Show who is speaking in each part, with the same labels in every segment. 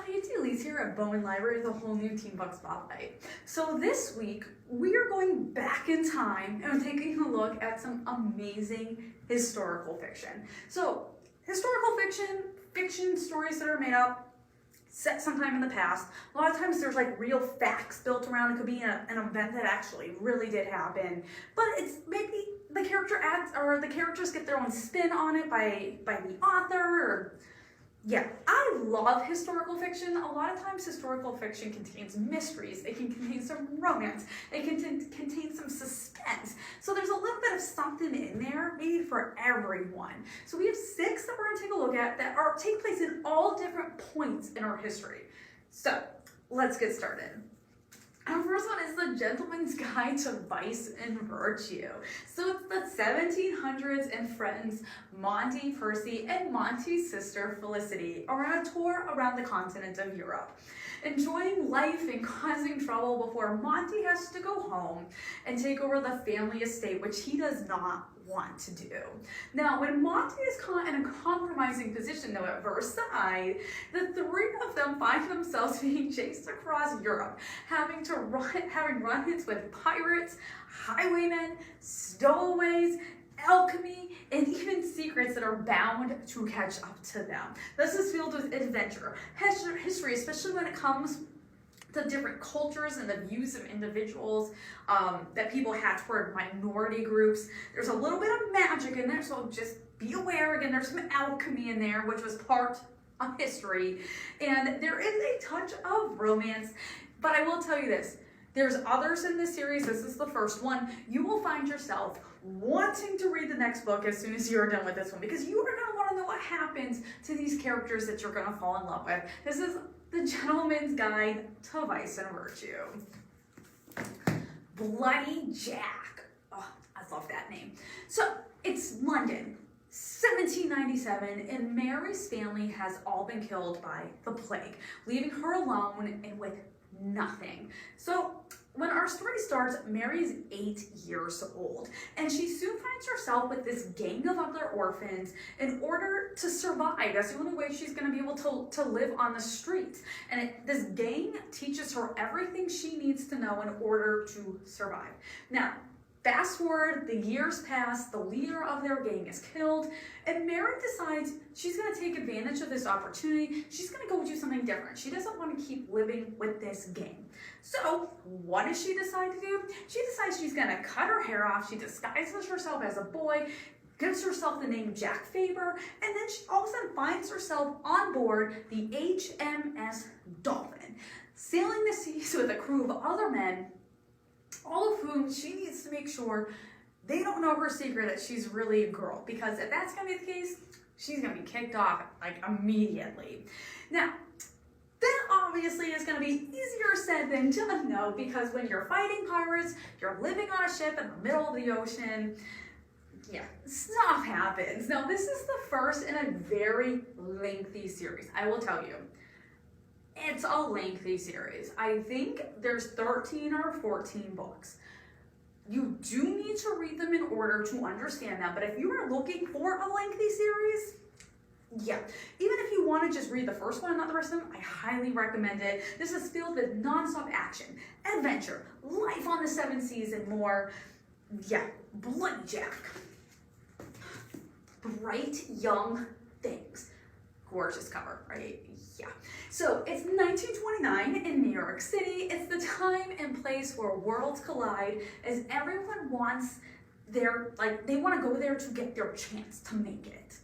Speaker 1: Hi, it's Elise here at Bowen Library with a whole new Teen Book Spotlight. So this week, we are going back in time and taking a look at some amazing historical fiction. So, historical fiction stories that are made up, set sometime in the past. A lot of times there's like real facts built around. It could be an event that actually really did happen, but it's maybe the characters get their own spin on it by the author. Yeah, I love historical fiction. A lot of times historical fiction contains mysteries, it can contain some romance, it can contain some suspense. So there's a little bit of something in there, maybe for everyone. So we have 6 that we're gonna take a look at that take place in all different points in our history. So let's get started. Our first one is The Gentleman's Guide to Vice and Virtue. So it's the 1700s and friends Monty, Percy, and Monty's sister Felicity are on a tour around the continent of Europe, enjoying life and causing trouble before Monty has to go home and take over the family estate, which he does not want to do. Now, when Monty is caught in a compromising position, though, at Versailles, the 3 of them find themselves being chased across Europe, having run-ins with pirates, highwaymen, stowaways, alchemy, and even secrets that are bound to catch up to them. This is filled with adventure, history, especially when it comes to different cultures and the views of individuals that people had toward minority groups. There's a little bit of magic in there, so just be aware. Again, there's some alchemy in there, which was part of history, and there is a touch of romance. But I will tell you this, there's others in this series. This is the first one. You will find yourself wanting to read the next book as soon as you're done with this one, because you are going to want to know what happens to these characters that you're going to fall in love with. This is The Gentleman's Guide to Vice and Virtue. Bloody Jack. Oh, I love that name. So, it's London, 1797, and Mary's family has all been killed by the plague, leaving her alone and with nothing. So, when our story starts, Mary's 8 years old, and she soon finds herself with this gang of other orphans in order to survive. That's the only way she's going to be able to live on the streets. And this gang teaches her everything she needs to know in order to survive. Now, fast forward, the years pass, the leader of their gang is killed, and Mary decides she's going to take advantage of this opportunity. She's going to go do something different. She doesn't want to keep living with this gang. So, what does she decide to do? She decides she's going to cut her hair off. She disguises herself as a boy, gives herself the name Jack Faber, and then she all of a sudden finds herself on board the HMS Dolphin, sailing the seas with a crew of other men, all of whom she needs to make sure they don't know her secret that she's really a girl, because if that's going to be the case, she's going to be kicked off like immediately. Now, that obviously is going to be easier said than done, though, because when you're fighting pirates, you're living on a ship in the middle of the ocean, yeah, stuff happens. Now, this is the first in a very lengthy series, I will tell you. It's a lengthy series. I think there's 13 or 14 books. You do need to read them in order to understand them, but if you are looking for a lengthy series, yeah, even if you want to just read the first one and not the rest of them, I highly recommend it. This is filled with non-stop action, adventure, life on the 7 seas, and more. Yeah, Bloody Jack. Bright Young Things. Gorgeous cover, right? Yeah. So it's 1929 in New York City. It's the time and place where worlds collide, as everyone wants they want to go there to get their chance to make it.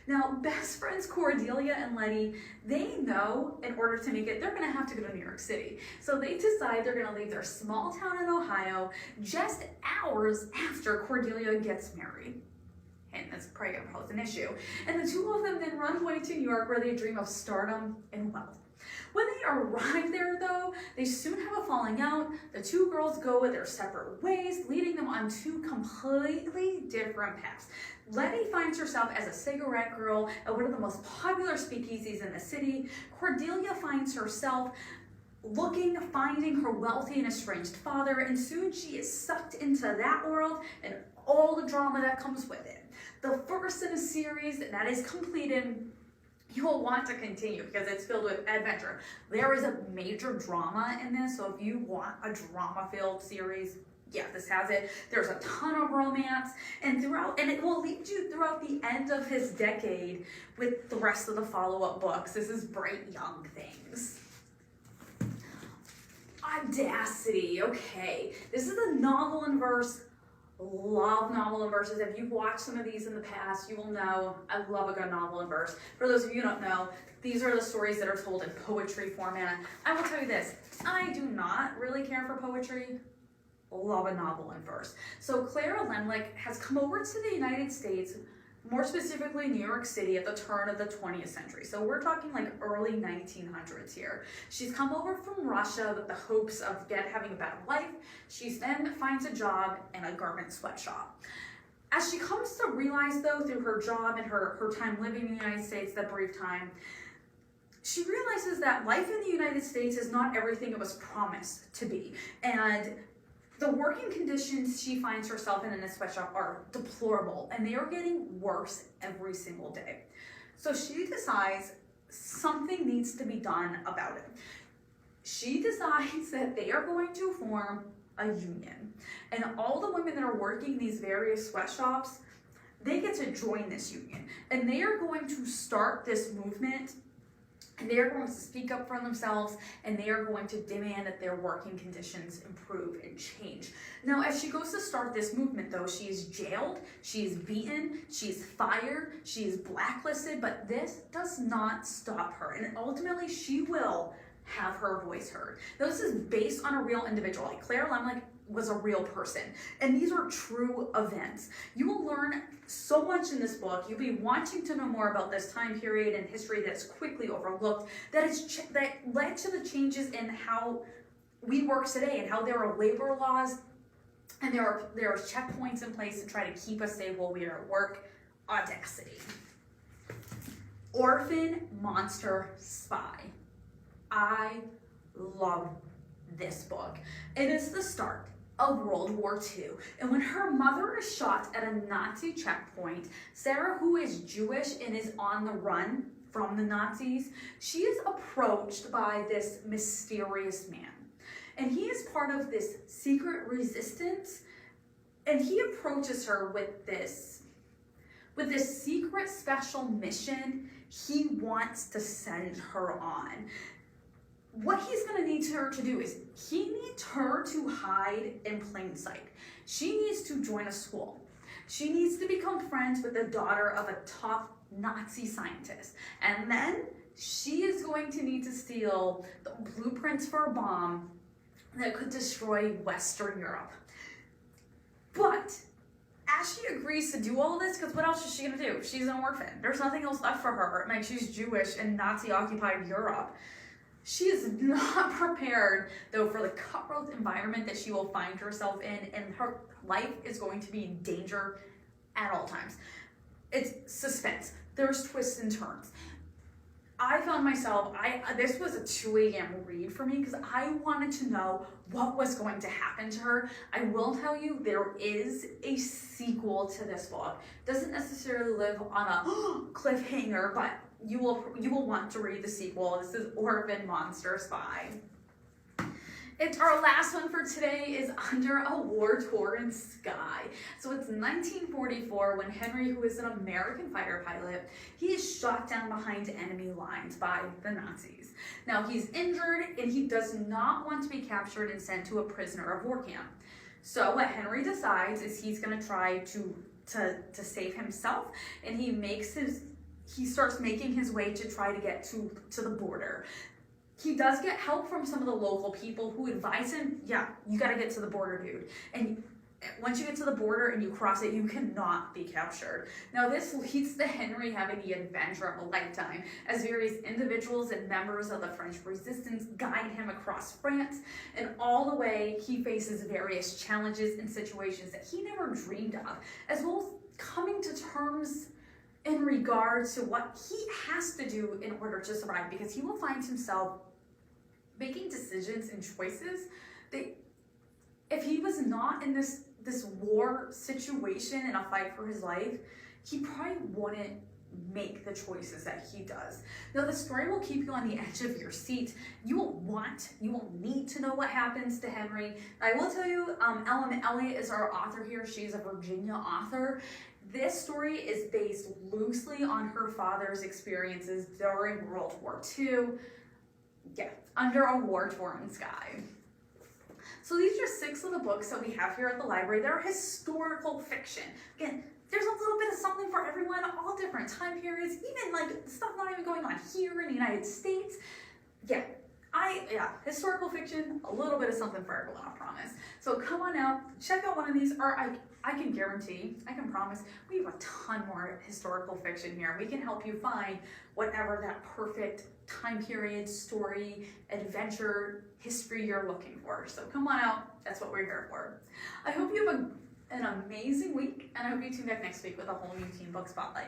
Speaker 1: Now, best friends Cordelia and Letty, they know in order to make it, they're going to have to go to New York City. So they decide they're going to leave their small town in Ohio just hours after Cordelia gets married. And that's probably going to pose an issue. And the 2 of them then run away to New York, where they dream of stardom and wealth. When they arrive there, though, they soon have a falling out. The 2 girls go their separate ways, leading them on 2 completely different paths. Letty finds herself as a cigarette girl at one of the most popular speakeasies in the city. Cordelia finds herself finding her wealthy and estranged father, and soon she is sucked into that world and all the drama that comes with it. The first in a series that is completed. you will want to continue because it's filled with adventure. There is a major drama in this, so if you want a drama-filled series, yeah, this has it. There's a ton of romance, and it will lead you throughout the end of his decade with the rest of the follow-up books. This is Bright Young Things. Audacity, okay. This is a novel in verse. Love novel in verses. If you've watched some of these in the past, you will know I love a good novel in verse. For those of you who don't know, these are the stories that are told in poetry format. I will tell you this, I do not really care for poetry. Love a novel in verse. So Clara Lemlich has come over to the United States, more specifically New York City, at the turn of the 20th century. So we're talking like early 1900s here. She's come over from Russia with the hopes of having a better life. She then finds a job in a garment sweatshop. As she comes to realize, though, through her job and her time living in the United States, that brief time, she realizes that life in the United States is not everything it was promised to be. And the working conditions she finds herself in a sweatshop are deplorable, and they are getting worse every single day. So she decides something needs to be done about it. She decides that they are going to form a union, and all the women that are working these various sweatshops, they get to join this union, and they are going to start this movement. And they are going to speak up for themselves, and they are going to demand that their working conditions improve and change. Now, as she goes to start this movement, though, she is jailed, she is beaten, she is fired, she is blacklisted, but this does not stop her. And ultimately, she will have her voice heard. Now, this is based on a real individual. Like Clara Lemlich was a real person, and these are true events. You will learn so much in this book. You'll be wanting to know more about this time period in history that's quickly overlooked, that led to the changes in how we work today, and how there are labor laws and there are checkpoints in place to try to keep us safe while we are at work. Audacity. Orphan Monster Spy. I love this book. It is the start of World War II, and when her mother is shot at a Nazi checkpoint, Sarah, who is Jewish and is on the run from the Nazis, she is approached by this mysterious man, and he is part of this secret resistance, and he approaches her with this secret special mission he wants to send her on. What he's going to need her to do is he needs her to hide in plain sight. She needs to join a school. She needs to become friends with the daughter of a top Nazi scientist. And then she is going to need to steal the blueprints for a bomb that could destroy Western Europe. But as she agrees to do all this, because what else is she going to do? She's an orphan. There's nothing else left for her. I mean, she's Jewish in Nazi-occupied Europe. She is not prepared, though, for the cutthroat environment that she will find herself in, and her life is going to be in danger at all times. It's suspense. There's twists and turns. I found myself, this was a 2 a.m. read for me because I wanted to know what was going to happen to her. I will tell you, there is a sequel to this book. Doesn't necessarily live on a cliffhanger, but you will want to read the sequel. This is Orphan Monster Spy. It's our last one for today is Under a War-Torn Sky. So it's 1944 when Henry, who is an American fighter pilot, he is shot down behind enemy lines by the Nazis. Now he's injured and he does not want to be captured and sent to a prisoner of war camp. So what Henry decides is he's going to try to save himself, and he starts making his way to try to get to the border. He does get help from some of the local people who advise him, yeah, you gotta get to the border, dude. And once you get to the border and you cross it, you cannot be captured. Now this leads to Henry having the adventure of a lifetime as various individuals and members of the French resistance guide him across France, and all the way he faces various challenges and situations that he never dreamed of, as well as coming to terms in regards to what he has to do in order to survive, because he will find himself making decisions and choices that if he was not in this war situation in a fight for his life, he probably wouldn't make the choices that he does. Now, the story will keep you on the edge of your seat. You will need to know what happens to Henry. I will tell you, Ellen Elliott is our author here. She's a Virginia author. This story is based loosely on her father's experiences during World War II. Yeah, under a war-torn sky. So these are 6 of the books that we have here at the library. They're historical fiction. Again, there's a little bit of something for everyone, all different time periods, even like stuff not even going on here in the United States. Yeah, historical fiction, a little bit of something for everyone, I promise. So come on out, check out one of these, or I can guarantee, I can promise, we have a ton more historical fiction here. We can help you find whatever that perfect time period, story, adventure, history you're looking for. So come on out, that's what we're here for. I hope you have an amazing week, and I hope you tune back next week with a whole new Teen Book Spotlight.